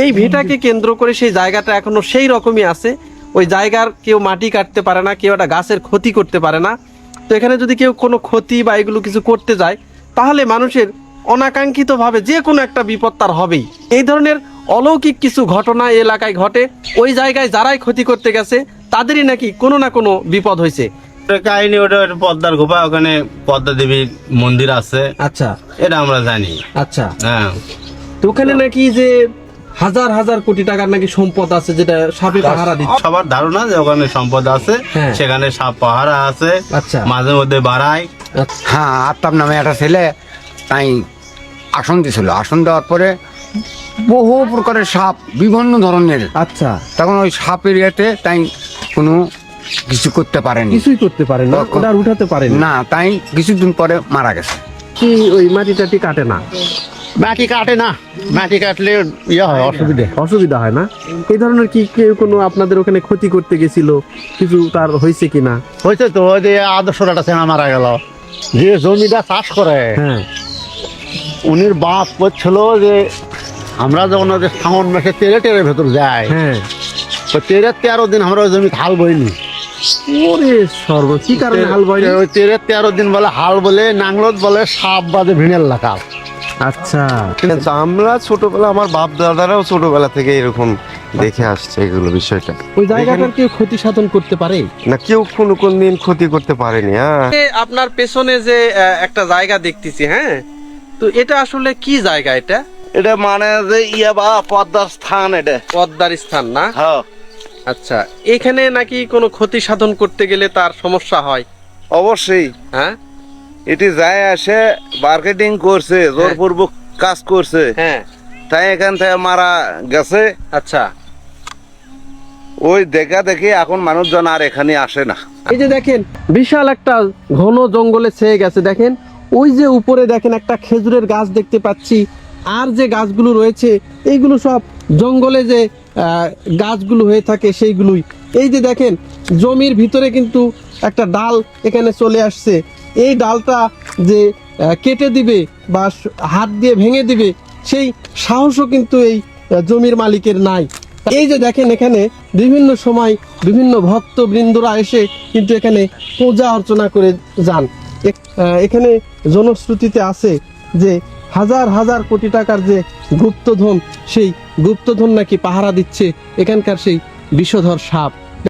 এই ভিটাকে কেন্দ্র করে সেই জায়গাটা এখনো সেই রকমই আছে। ওই জায়গার কেউ মাটি কাটতে পারে না, কেউ একটা গাছের ক্ষতি করতে পারে না। তো এখানে যদি কেউ কোনো ক্ষতি বা এগুলো কিছু করতে যায়, তাহলে মানুষের অনাকাঙ্ক্ষিতভাবে যে কোনো একটা বিপদ তার হবেই। এই ধরনের অলৌকিক কিছু ঘটনা এই এলাকায় ঘটে। ওই জায়গায় যারাই ক্ষতি করতে গেছে তাদেরই নাকি কোনো না কোনো বিপদ হয়েছে। কাহিনী ওটা পদ্মার গোপা, ওখানে পদ্মা দেবীর মন্দির আছে। আচ্ছা, এটা আমরা জানি। আচ্ছা। হ্যাঁ, তো ওখানে নাকি যে হাজার হাজার কোটি টাকার নাকি সম্পদ আছে, যেটা সাপে পাহারা দিচ্ছে। সবার ধারণা যে ওখানে সম্পদ আছে, হ্যাঁ। সেখানে সাপ পাহারা আছে। আচ্ছা। মাঝে মধ্যে বাড়ায়। হ্যাঁ, আত্মাব নামে একটা ছেলে তাই আসন দিয়েছিল। আসন দেওয়ার পরে বহু প্রকারের সাপ, বিভিন্ন ধরনের। আচ্ছা, তখন ওই সাপের ইয়েতে তাই কোনো কিছু করতে পারেনি, কিছুই করতে পারে না, তখন- ওটা আর উঠাতে পারে না। না, তাই কিছুদিন পরে মারা গেছে। কি ওই মাটি টাটি কাটে না? মাটি কাটে না, মাটি কাটলে ইয়ে হয়, অসুবিধে। অসুবিধা হয় না? এই ধরনের কি কেউ কোনো আপনাদের ওখানে ক্ষতি করতে গেছিল, কিছু তার হয়েছে কিনা? হয়েছে তো, ওই যে আদর্শটা সেনা মারা গেল, যে জমিটা চাষ করে। হ্যাঁ, উনির বাপ করছিল যে আমরা যখন ওই যে শ্রাবণ মাসে তেরে ভেতর যাই, হ্যাঁ। তো 13 দিন আমরা ওই জমি হাল বইনি। ওরে সর্ব, কি কারণে হাল বয়? ওই 13 দিন বলে হাল বলে, নাংলত বলে সাপ বাজে ভিড়ের লাগাল। আচ্ছা, কিন্তু আমরা ছোটবেলা, আমার বাপ দাদারাও ছোটবেলা থেকে এরকম দেখে আসছে এগুলো বিষয়টা। ওই জায়গাটার কেউ ক্ষতি সাধন করতে পারে না, কেউ কোন দিন ক্ষতি করতে পারেনি। হ্যাঁ, আপনার পেছনে যে একটা জায়গা দেখতেছি, হ্যাঁ, তো এটা আসলে কি জায়গা? এটা এটা মানে যে বা পদ্মার স্থান, এটা পদ্মার স্থান না? হ্যাঁ, আচ্ছা, এখানে নাকি কোনো ক্ষতি সাধন করতে গেলে তার সমস্যা হয়? অবশ্যই। হ্যাঁ, এটি যায় আসে মার্কেটিং করছে, জোরপূর্বক কাজ করছে, হ্যাঁ। তাই এখান থেকে মারা গেছে। আচ্ছা, ওই দেখা দেখি এখন মানুষজন আর এখানে আসে না। এই যে দেখেন বিশাল একটা ঘন জঙ্গলে ছেয়ে গেছে। দেখেন ওই যে উপরে দেখেন একটা খেজুরের গাছ দেখতে পাচ্ছি, আর যে গাছগুলো রয়েছে এইগুলো সব জঙ্গলে যে গাছগুলো হয়ে থাকে সেইগুলোই। এই যে দেখেন জমির ভিতরে কিন্তু একটা ডাল এখানে চলে আসছে। এই ডালটা যে কেটে দিবে বা হাত দিয়ে ভেঙে দিবে সেই সাহসও কিন্তু এই জমির মালিকের নাই। এই যে দেখেন এখানে বিভিন্ন সময় বিভিন্ন ভক্তবৃন্দরা এসে কিন্তু এখানে পূজা অর্চনা করে যান। এখানে জনশ্রুতিতে আছে যে হাজার হাজার কোটি টাকার যে গুপ্তধন, সেই গুপ্তধন নাকি পাহারা দিচ্ছে এখানকার সেই বিষধর সাপ।